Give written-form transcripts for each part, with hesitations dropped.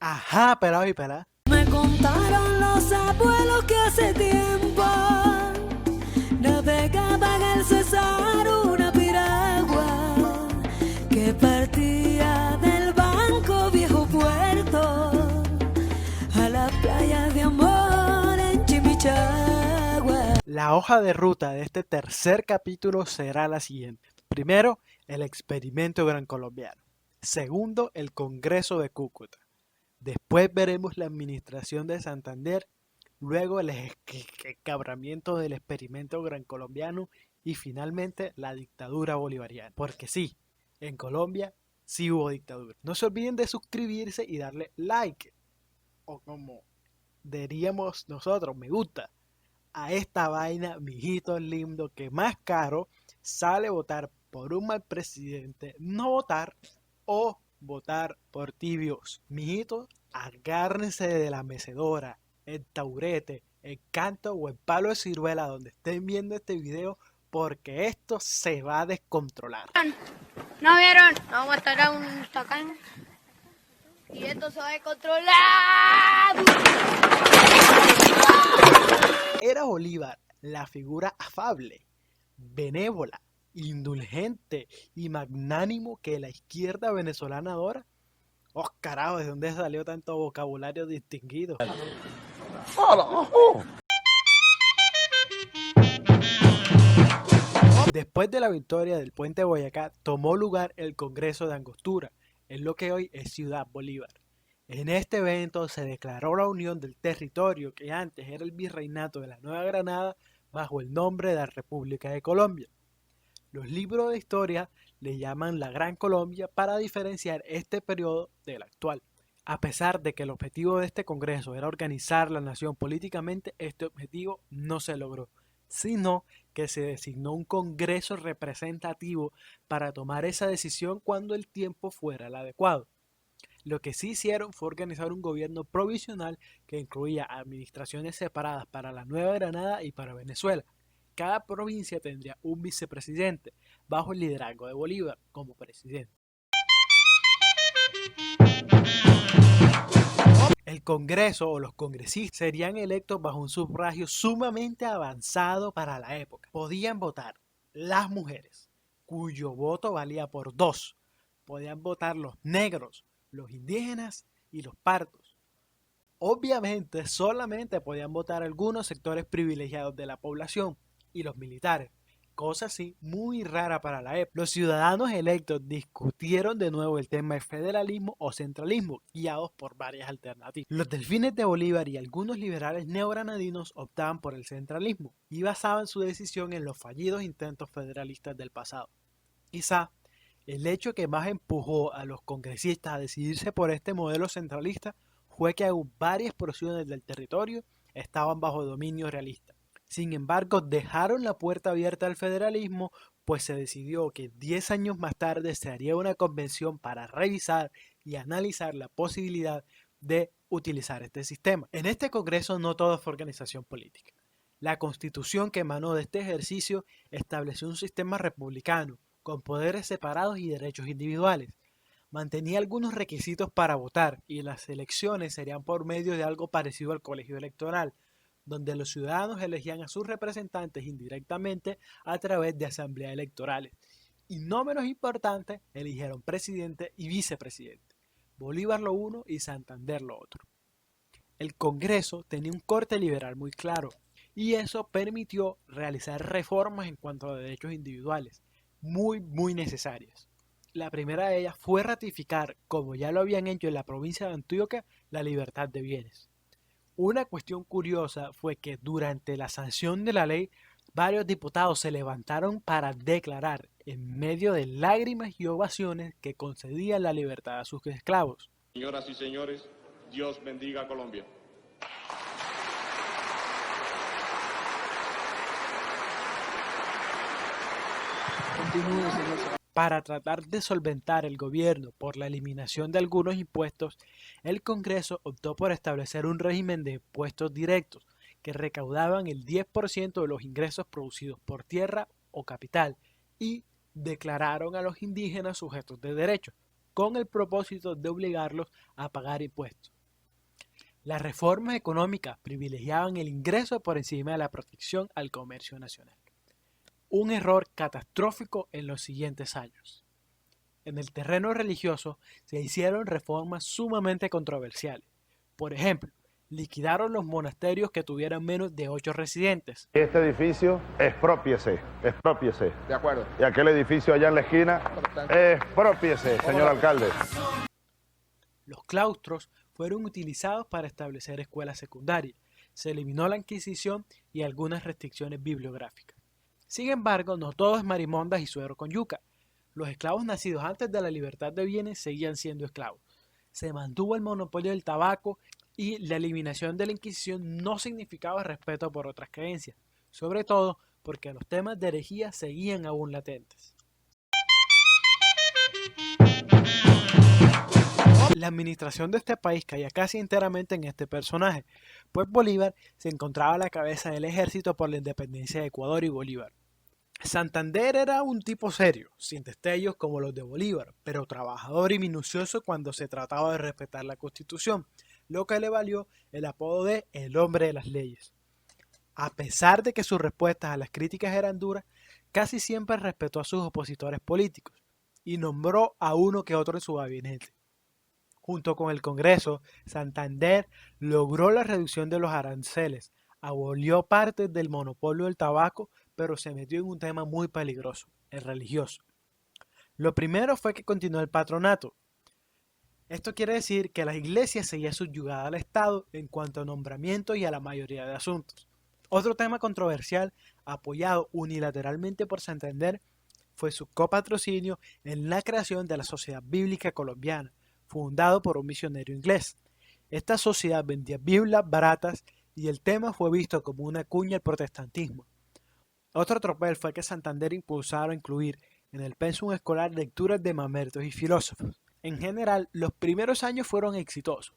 Ajá, pelado y pelada. Me contaron los abuelos que hace tiempo navegaba en el Cesar una piragua que partía del Banco Viejo Puerto a la playa de amor en Chimichagua. La hoja de ruta de este tercer capítulo será la siguiente. Primero, el experimento gran colombiano. Segundo, el Congreso de Cúcuta. Después veremos la administración de Santander, luego el escabramiento del experimento gran colombiano y finalmente la dictadura bolivariana. Porque sí, en Colombia sí hubo dictadura. No se olviden de suscribirse y darle like, o como diríamos nosotros, me gusta, a esta vaina, mijito lindo, que más caro sale votar por un mal presidente, no votar o votar por tibios. Mijitos, agárrense de la mecedora, el taburete, el canto o el palo de ciruela donde estén viendo este video, porque esto se va a descontrolar. ¿No vieron? Vamos a matar a un tacán. Y esto se va a descontrolar. Era Bolívar la figura afable, benévola, indulgente y magnánimo que la izquierda venezolana adora. Oh, carajo, ¿de dónde salió tanto vocabulario distinguido? Después de la victoria del Puente Boyacá, tomó lugar el Congreso de Angostura, en lo que hoy es Ciudad Bolívar. En este evento se declaró la unión del territorio que antes era el virreinato de la Nueva Granada bajo el nombre de la República de Colombia. Los libros de historia le llaman la Gran Colombia para diferenciar este periodo del actual. A pesar de que el objetivo de este congreso era organizar la nación políticamente, este objetivo no se logró, sino que se designó un congreso representativo para tomar esa decisión cuando el tiempo fuera el adecuado. Lo que sí hicieron fue organizar un gobierno provisional que incluía administraciones separadas para la Nueva Granada y para Venezuela. Cada provincia tendría un vicepresidente, bajo el liderazgo de Bolívar como presidente. El Congreso o los congresistas serían electos bajo un sufragio sumamente avanzado para la época. Podían votar las mujeres, cuyo voto valía por 2. Podían votar los negros, los indígenas y los partos. Obviamente, solamente podían votar algunos sectores privilegiados de la población y los militares, cosa así muy rara para la época. Los ciudadanos electos discutieron de nuevo el tema de federalismo o centralismo, guiados por varias alternativas. Los delfines de Bolívar y algunos liberales neogranadinos optaban por el centralismo y basaban su decisión en los fallidos intentos federalistas del pasado. Quizá el hecho que más empujó a los congresistas a decidirse por este modelo centralista fue que aún varias porciones del territorio estaban bajo dominio realista. Sin embargo, dejaron la puerta abierta al federalismo, pues se decidió que 10 años más tarde se haría una convención para revisar y analizar la posibilidad de utilizar este sistema. En este congreso no todo fue organización política. La constitución que emanó de este ejercicio estableció un sistema republicano, con poderes separados y derechos individuales. Mantenía algunos requisitos para votar y las elecciones serían por medio de algo parecido al colegio electoral, donde los ciudadanos elegían a sus representantes indirectamente a través de asambleas electorales. Y no menos importante, eligieron presidente y vicepresidente, Bolívar lo uno y Santander lo otro. El Congreso tenía un corte liberal muy claro, y eso permitió realizar reformas en cuanto a derechos individuales, muy necesarias. La primera de ellas fue ratificar, como ya lo habían hecho en la provincia de Antioquia, la libertad de bienes. Una cuestión curiosa fue que durante la sanción de la ley, varios diputados se levantaron para declarar, en medio de lágrimas y ovaciones, que concedían la libertad a sus esclavos. Señoras y señores, Dios bendiga a Colombia. Para tratar de solventar el gobierno por la eliminación de algunos impuestos, el Congreso optó por establecer un régimen de impuestos directos que recaudaban el 10% de los ingresos producidos por tierra o capital y declararon a los indígenas sujetos de derechos. con el propósito de obligarlos a pagar impuestos. Las reformas económicas privilegiaban el ingreso por encima de la protección al comercio nacional. Un error catastrófico en los siguientes años. En el terreno religioso se hicieron reformas sumamente controversiales. Por ejemplo, liquidaron los monasterios que tuvieran menos de 8 residentes. Este edificio, exprópiese. De acuerdo. Y aquel edificio allá en la esquina, exprópiese, señor alcalde. Los claustros fueron utilizados para establecer escuelas secundarias. Se eliminó la Inquisición y algunas restricciones bibliográficas. Sin embargo, no todo es marimondas y suero con yuca. Los esclavos nacidos antes de la libertad de bienes seguían siendo esclavos. Se mantuvo el monopolio del tabaco y la eliminación de la Inquisición no significaba respeto por otras creencias, sobre todo porque los temas de herejía seguían aún latentes. La administración de este país caía casi enteramente en este personaje, pues Bolívar se encontraba a la cabeza del ejército por la independencia de Ecuador y Bolívar. Santander era un tipo serio, sin destellos como los de Bolívar, pero trabajador y minucioso cuando se trataba de respetar la Constitución, lo que le valió el apodo de "el hombre de las leyes". A pesar de que sus respuestas a las críticas eran duras, casi siempre respetó a sus opositores políticos y nombró a uno que otro en su gabinete. Junto con el Congreso, Santander logró la reducción de los aranceles, abolió parte del monopolio del tabaco, pero se metió en un tema muy peligroso, el religioso. Lo primero fue que continuó el patronato. Esto quiere decir que la iglesia seguía subyugada al Estado en cuanto a nombramientos y a la mayoría de asuntos. Otro tema controversial, apoyado unilateralmente por Santander, fue su copatrocinio en la creación de la Sociedad Bíblica Colombiana, fundado por un misionero inglés. Esta sociedad vendía Biblias baratas y el tema fue visto como una cuña al protestantismo. Otro tropel fue que Santander impulsara a incluir en el pensum escolar lecturas de mamertos y filósofos. En general, los primeros años fueron exitosos.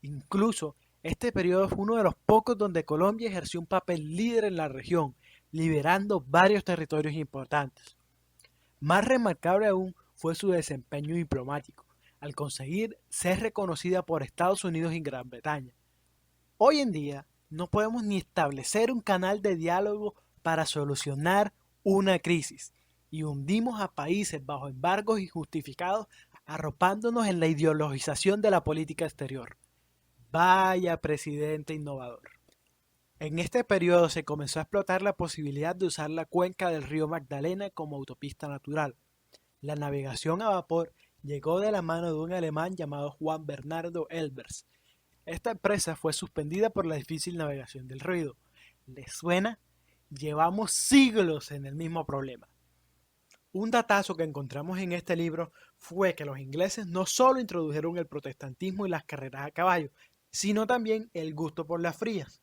Incluso, este periodo fue uno de los pocos donde Colombia ejerció un papel líder en la región, liberando varios territorios importantes. Más remarcable aún fue su desempeño diplomático, al conseguir ser reconocida por Estados Unidos y Gran Bretaña. Hoy en día, no podemos ni establecer un canal de diálogo para solucionar una crisis y hundimos a países bajo embargos injustificados arropándonos en la ideologización de la política exterior. Vaya presidente innovador. En este periodo se comenzó a explotar la posibilidad de usar la cuenca del río Magdalena como autopista natural. La navegación a vapor llegó de la mano de un alemán llamado Juan Bernardo Elbers. Esta empresa fue suspendida por la difícil navegación del río. ¿Les suena? Llevamos siglos en el mismo problema. Un datazo que encontramos en este libro fue que los ingleses no solo introdujeron el protestantismo y las carreras a caballo, sino también el gusto por las frías.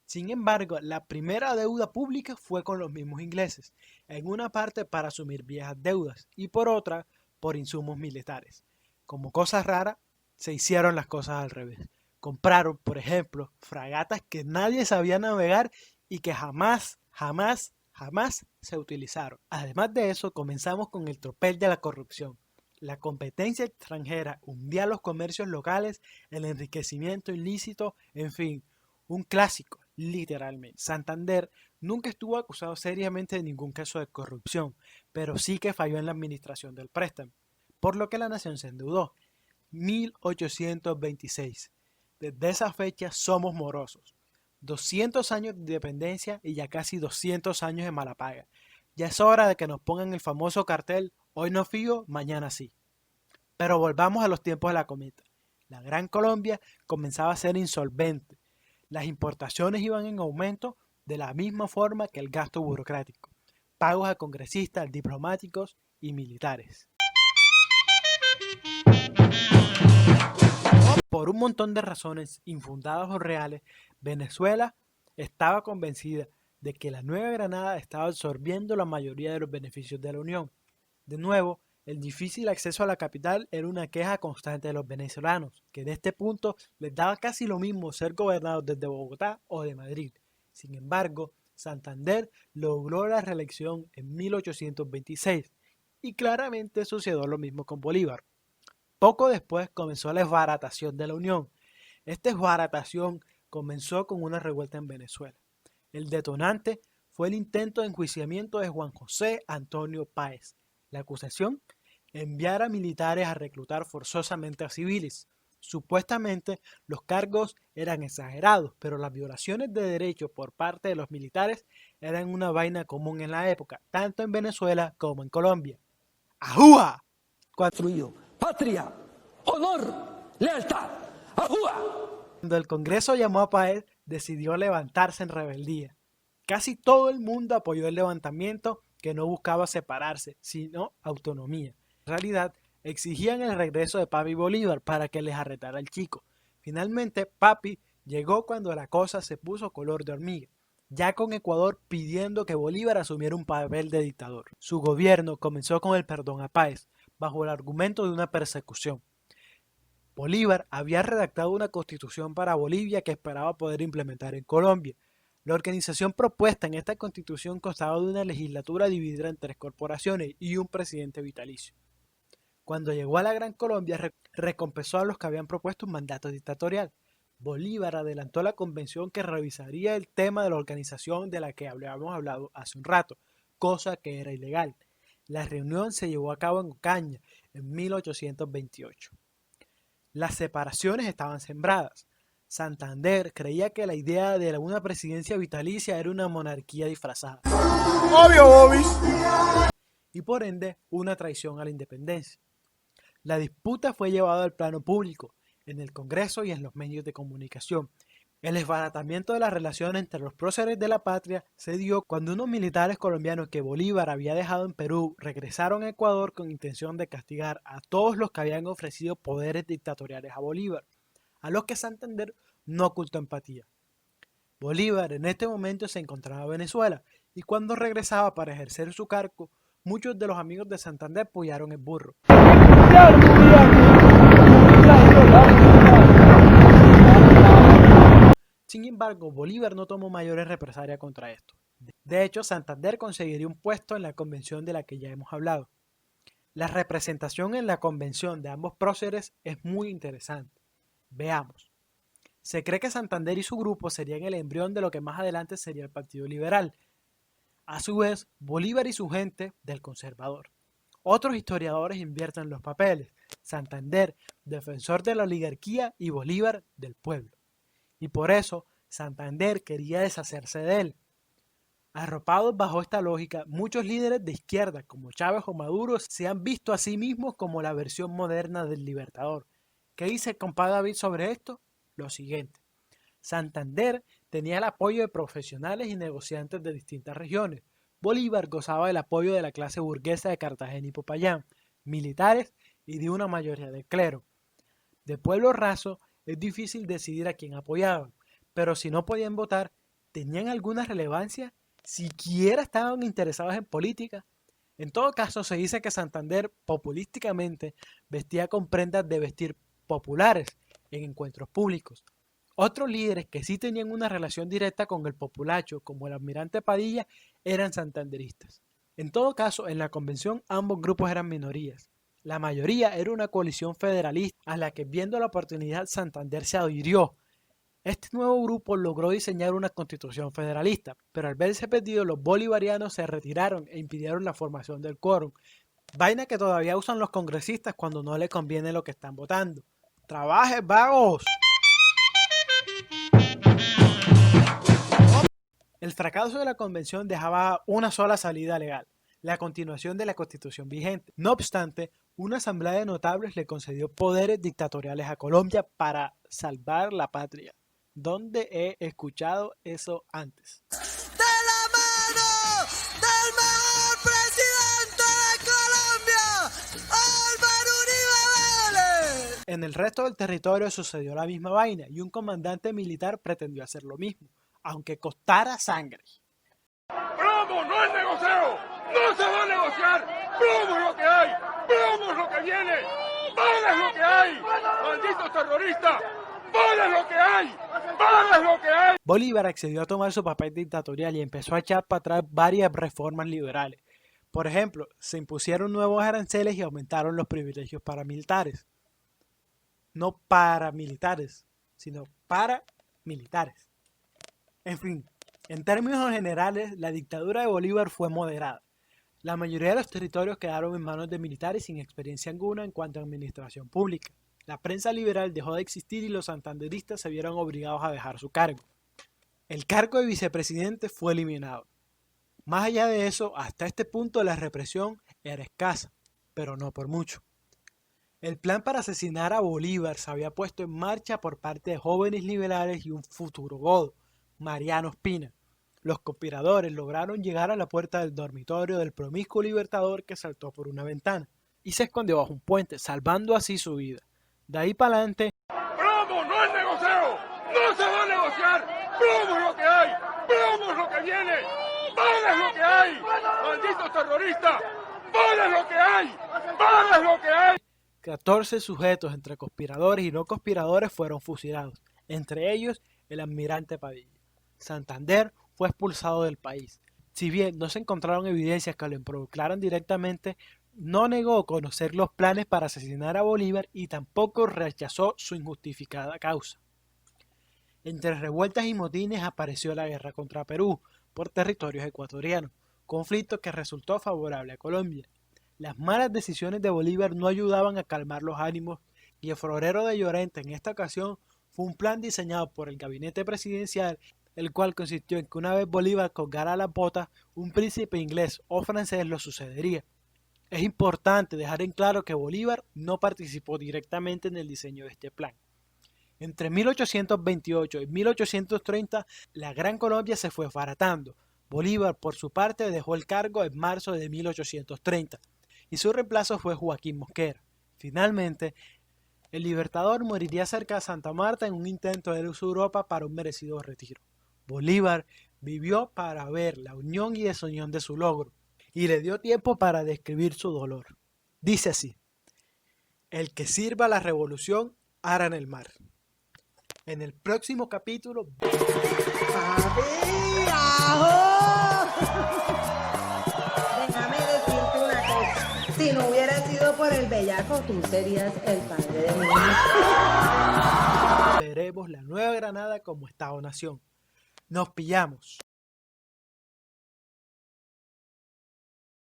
Sin embargo, la primera deuda pública fue con los mismos ingleses, en una parte para asumir viejas deudas y por otra por insumos militares. Como cosa rara, se hicieron las cosas al revés. Compraron, por ejemplo, fragatas que nadie sabía navegar y que jamás se utilizaron. Además de eso, comenzamos con el tropel de la corrupción. La competencia extranjera hundía los comercios locales, el enriquecimiento ilícito, en fin, un clásico, literalmente. Santander nunca estuvo acusado seriamente de ningún caso de corrupción, pero sí que falló en la administración del préstamo, por lo que la nación se endeudó. 1826. Desde esa fecha somos morosos. 200 años de independencia y ya casi 200 años de mala paga. Ya es hora de que nos pongan el famoso cartel, hoy no fío, mañana sí. Pero volvamos a los tiempos de la cometa. La Gran Colombia comenzaba a ser insolvente. Las importaciones iban en aumento de la misma forma que el gasto burocrático. Pagos a congresistas, diplomáticos y militares. Por un montón de razones infundadas o reales, Venezuela estaba convencida de que la Nueva Granada estaba absorbiendo la mayoría de los beneficios de la Unión. De nuevo, el difícil acceso a la capital era una queja constante de los venezolanos, que en este punto les daba casi lo mismo ser gobernados desde Bogotá o de Madrid. Sin embargo, Santander logró la reelección en 1826 y claramente sucedió lo mismo con Bolívar. Poco después comenzó la desbaratación de la Unión. Esta desbaratación comenzó con una revuelta en Venezuela. El detonante fue el intento de enjuiciamiento de Juan José Antonio Páez. La acusación: enviar a militares a reclutar forzosamente a civiles. Supuestamente los cargos eran exagerados, pero las violaciones de derechos por parte de los militares eran una vaina común en la época, tanto en Venezuela como en Colombia. ¡Ajúa! Construido patria, honor, lealtad. ¡Ajúa! Cuando el Congreso llamó a Páez, decidió levantarse en rebeldía. Casi todo el mundo apoyó el levantamiento, que no buscaba separarse, sino autonomía. En realidad, exigían el regreso de Papi Bolívar para que les arretara el chico. Finalmente, Papi llegó cuando la cosa se puso color de hormiga, ya con Ecuador pidiendo que Bolívar asumiera un papel de dictador. Su gobierno comenzó con el perdón a Páez, bajo el argumento de una persecución. Bolívar había redactado una constitución para Bolivia que esperaba poder implementar en Colombia. La organización propuesta en esta constitución constaba de una legislatura dividida en 3 corporaciones y un presidente vitalicio. Cuando llegó a la Gran Colombia, recompensó a los que habían propuesto un mandato dictatorial. Bolívar adelantó la convención que revisaría el tema de la organización de la que habíamos hablado hace un rato, cosa que era ilegal. La reunión se llevó a cabo en Ocaña en 1828. Las separaciones estaban sembradas. Santander creía que la idea de una presidencia vitalicia era una monarquía disfrazada. Obvio, Bobis. Y por ende, una traición a la independencia. La disputa fue llevada al plano público, en el Congreso y en los medios de comunicación. El desbaratamiento de las relaciones entre los próceres de la patria se dio cuando unos militares colombianos que Bolívar había dejado en Perú regresaron a Ecuador con intención de castigar a todos los que habían ofrecido poderes dictatoriales a Bolívar, a los que Santander no ocultó empatía. Bolívar en este momento se encontraba en Venezuela y cuando regresaba para ejercer su cargo, muchos de los amigos de Santander apoyaron el burro. Sin embargo, Bolívar no tomó mayores represalias contra esto. De hecho, Santander conseguiría un puesto en la convención de la que ya hemos hablado. La representación en la convención de ambos próceres es muy interesante. Veamos. Se cree que Santander y su grupo serían el embrión de lo que más adelante sería el Partido Liberal. A su vez, Bolívar y su gente del Conservador. Otros historiadores invierten los papeles. Santander, defensor de la oligarquía, y Bolívar, del pueblo. Y por eso, Santander quería deshacerse de él. Arropados bajo esta lógica, muchos líderes de izquierda, como Chávez o Maduro, se han visto a sí mismos como la versión moderna del Libertador. ¿Qué dice el compa David sobre esto? Lo siguiente. Santander tenía el apoyo de profesionales y negociantes de distintas regiones. Bolívar gozaba del apoyo de la clase burguesa de Cartagena y Popayán, militares y de una mayoría del clero. De pueblo raso, es difícil decidir a quién apoyaban, pero si no podían votar, ¿tenían alguna relevancia? ¿Siquiera estaban interesados en política? En todo caso, se dice que Santander populísticamente vestía con prendas de vestir populares en encuentros públicos. Otros líderes que sí tenían una relación directa con el populacho, como el almirante Padilla, eran santanderistas. En todo caso, en la convención ambos grupos eran minorías. La mayoría era una coalición federalista a la que, viendo la oportunidad, Santander se adhirió. Este nuevo grupo logró diseñar una constitución federalista, pero al verse perdido los bolivarianos se retiraron e impidieron la formación del quórum. Vaina que todavía usan los congresistas cuando no les conviene lo que están votando. ¡Trabajen, vagos! El fracaso de la convención dejaba una sola salida legal, la continuación de la constitución vigente. No obstante, una asamblea de notables le concedió poderes dictatoriales a Colombia para salvar la patria. ¿Dónde he escuchado eso antes? ¡De la mano del mejor presidente de Colombia, Álvaro Uribe Vélez! En el resto del territorio sucedió la misma vaina y un comandante militar pretendió hacer lo mismo, aunque costara sangre. ¡Plomo no es negocio! ¡No se va a negociar! ¡Plomo es lo que hay! ¡Plomo es lo que viene! ¡Bala es lo que hay! ¡Malditos terroristas! ¡Bala es lo que hay! ¡Paga es lo que hay! Bolívar accedió a tomar su papel dictatorial y empezó a echar para atrás varias reformas liberales. Por ejemplo, se impusieron nuevos aranceles y aumentaron los privilegios paramilitares. No paramilitares, sino paramilitares. En fin, en términos generales, la dictadura de Bolívar fue moderada. La mayoría de los territorios quedaron en manos de militares sin experiencia alguna en cuanto a administración pública. La prensa liberal dejó de existir y los santanderistas se vieron obligados a dejar su cargo. El cargo de vicepresidente fue eliminado. Más allá de eso, hasta este punto la represión era escasa, pero no por mucho. El plan para asesinar a Bolívar se había puesto en marcha por parte de jóvenes liberales y un futuro godo, Mariano Ospina. Los conspiradores lograron llegar a la puerta del dormitorio del promiscuo libertador que saltó por una ventana y se escondió bajo un puente, salvando así su vida. De ahí para adelante, ¡Plomo no es negocio! ¡No se va a negociar! ¡Plomo es lo que hay! ¡Plomo es lo que viene! ¡Bala es lo que hay! ¡Malditos terroristas! ¡Bala es lo que hay! ¡Bala es lo que hay! 14 sujetos entre conspiradores y no conspiradores fueron fusilados, entre ellos el almirante Padilla. Santander fue expulsado del país. Si bien no se encontraron evidencias que lo involucraran directamente, no negó conocer los planes para asesinar a Bolívar y tampoco rechazó su injustificada causa. Entre revueltas y motines apareció la guerra contra Perú por territorios ecuatorianos, conflicto que resultó favorable a Colombia. Las malas decisiones de Bolívar no ayudaban a calmar los ánimos y el florero de Llorente en esta ocasión fue un plan diseñado por el gabinete presidencial, el cual consistió en que una vez Bolívar colgara las botas, un príncipe inglés o francés lo sucedería. Es importante dejar en claro que Bolívar no participó directamente en el diseño de este plan. Entre 1828 y 1830, la Gran Colombia se fue baratando. Bolívar, por su parte, dejó el cargo en marzo de 1830 y su reemplazo fue Joaquín Mosquera. Finalmente, el Libertador moriría cerca de Santa Marta en un intento de ir a Europa para un merecido retiro. Bolívar vivió para ver la unión y desunión de su logro y le dio tiempo para describir su dolor. Dice así: el que sirva a la revolución ara en el mar. En el próximo capítulo... Déjame decirte una cosa. Si no hubiera sido por el bellaco, tú serías el padre de mi hijo. Veremos la Nueva Granada como Estado-Nación. Nos pillamos.